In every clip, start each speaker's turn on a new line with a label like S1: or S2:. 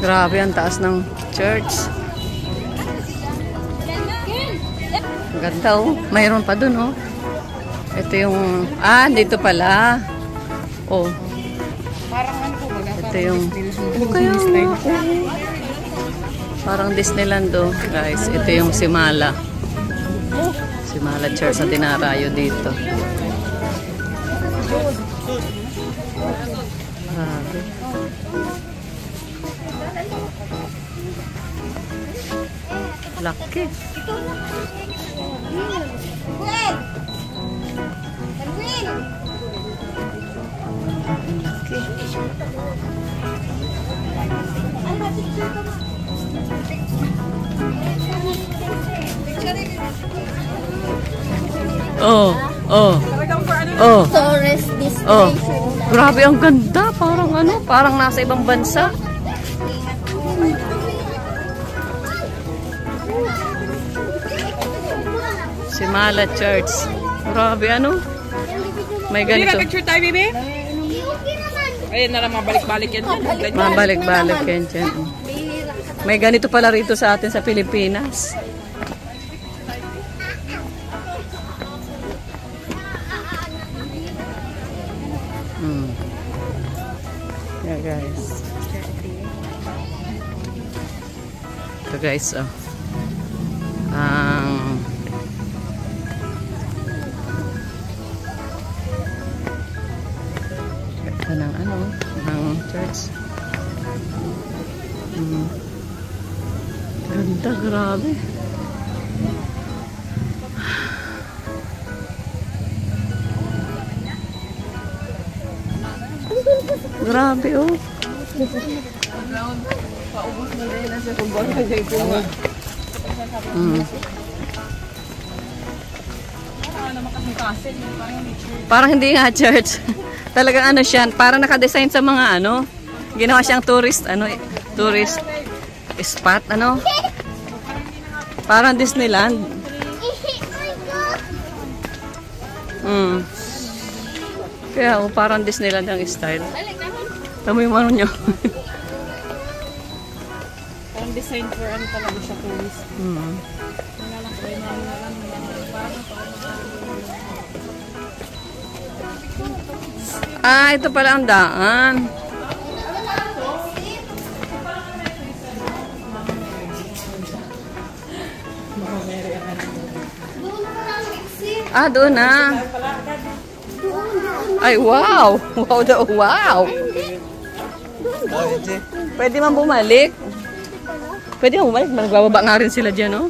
S1: Grabe ang taas ng church. Ganda oh. Mayroon pa dun oh. Ito yung... dito pala. Oh. Ito yung... Parang Disneyland oh. Guys, ito yung Simala. Simala Church na dinarayo dito. Laki. Oh.
S2: Tourist destination.
S1: Oh. Grabe ang ganda, parang parang nasa ibang bansa. Simala Church. Grabe may ganito.
S3: Hindi nag-picture tayo, baby? Ayun na lang, mabalik-balik yan.
S1: Mabalik-balik yan dyan. May ganito pala rito sa atin sa Pilipinas. Yeah, guys. Ito guys, ito ng church. Ganda, grabe. Grabe oh.
S3: Paubos na rin nasa kumbang kagay ko nga.
S1: Parang hindi nga church. Talagang siya, parang naka-design sa mga ginawa siyang tourist spot parang Disneyland. Kaya parang Disneyland ang style. Tama yung niya.
S3: Parang design for talaga siya tourist.
S1: Ito pala ang daan. Doon na. Ay, wow! Wow! Pwede man bumalik. Magbababa nga rin sila dyan, oh.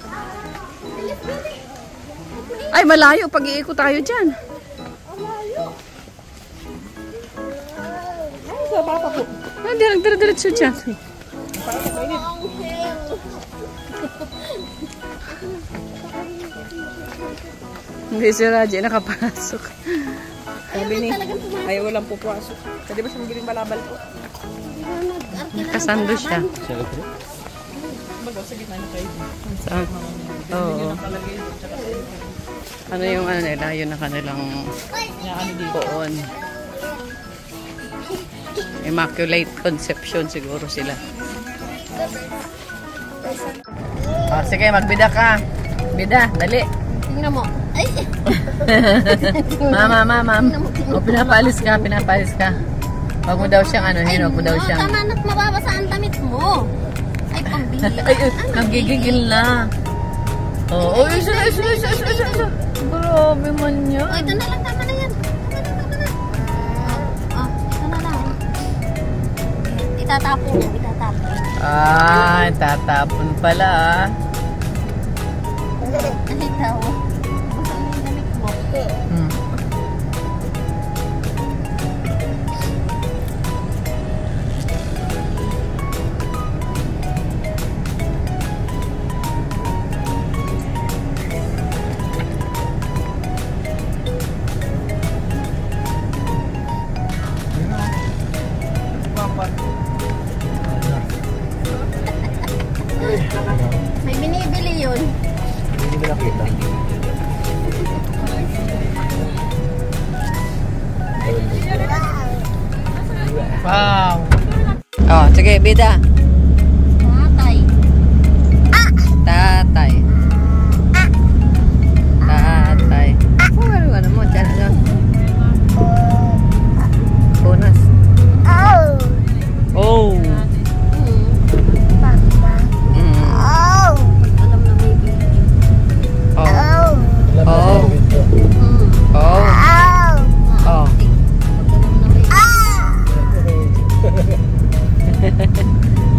S1: Ay, malayo. Pag-iikot tayo dyan. Diretso dyan. Hindi si Raji nakapasok.
S3: Sabi ni, ayaw walang pupasok. Pwede ba siya mabiling balabal po?
S1: Kasando siya.
S3: Bago, sa gitna na kayo.
S1: Saan? Oo. Yung nila? Yun na kanilang poon. Immaculate Conception siguro sila. Sige, magbida ka. Bida, dali.
S2: Tingnan mo. Ay!
S1: Ma'am. Pinapalis ka. Huwag mo daw siyang huwag mo daw siyang...
S2: Tama na't mababasa ang damit mo. Ay, pambihira.
S1: Nagigigil na. Oo. Isa. Grabe man niya.
S2: Ito na lang, tama na yan. Ito na lang. Itatapon.
S1: Tatapon pala
S2: Ikaw. May binibili yun.
S4: Hindi mo nakita.
S1: Wow. Sige, bida.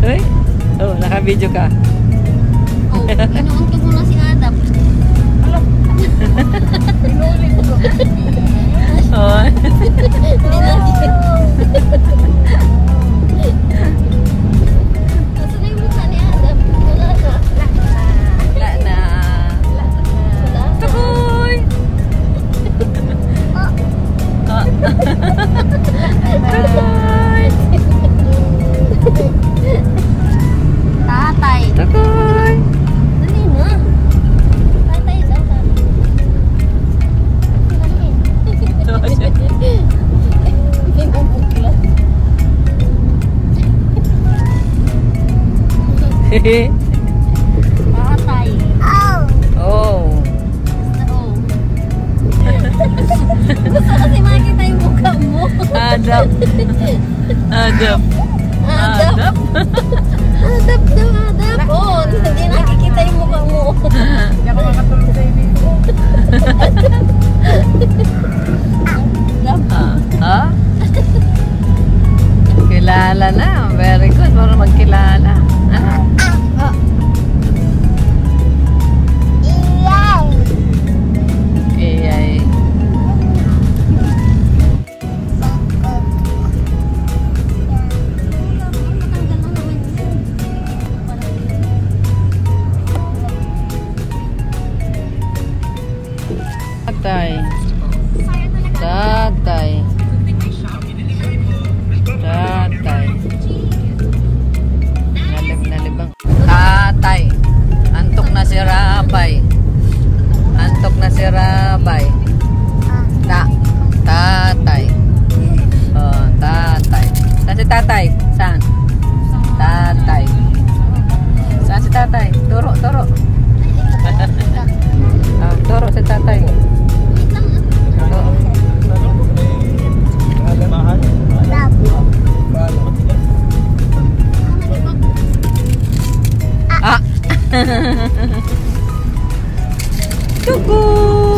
S1: Uy. Oh, naka-video ka.
S2: Oh, inuuntog mo na si Adam.
S1: Oh.
S2: Nasaan na yung mukha ni Adam? Wala na.
S1: Wala na.
S2: Wala.
S1: Tukoy! Oh. Tukoy!
S2: Tatay.
S1: Tukoy!
S2: Dali na. Tatay daw. Binubukla. Tatay.
S1: Oh.
S2: Gusto kasi makita yung mukha mo.
S1: Adap. Adap.
S2: Adap. Adap daw, adap. Oo, hindi nakikita yung mukha mo.
S3: Hindi ako makatulog sa iyo dito.
S2: Adap.
S1: Ha? Kilala na. Very good. Para magkilala. Ano? Iyay. Tatay. Tatay. Tatay. Nalibang. Tatay. Antok na si Rabay. Antok na si Rabay. Tatay. Oh, tatay. Saan si tatay? Saan? Tatay. Saan si tatay? Turo, turo. Turo si tatay. Ah. Tuku.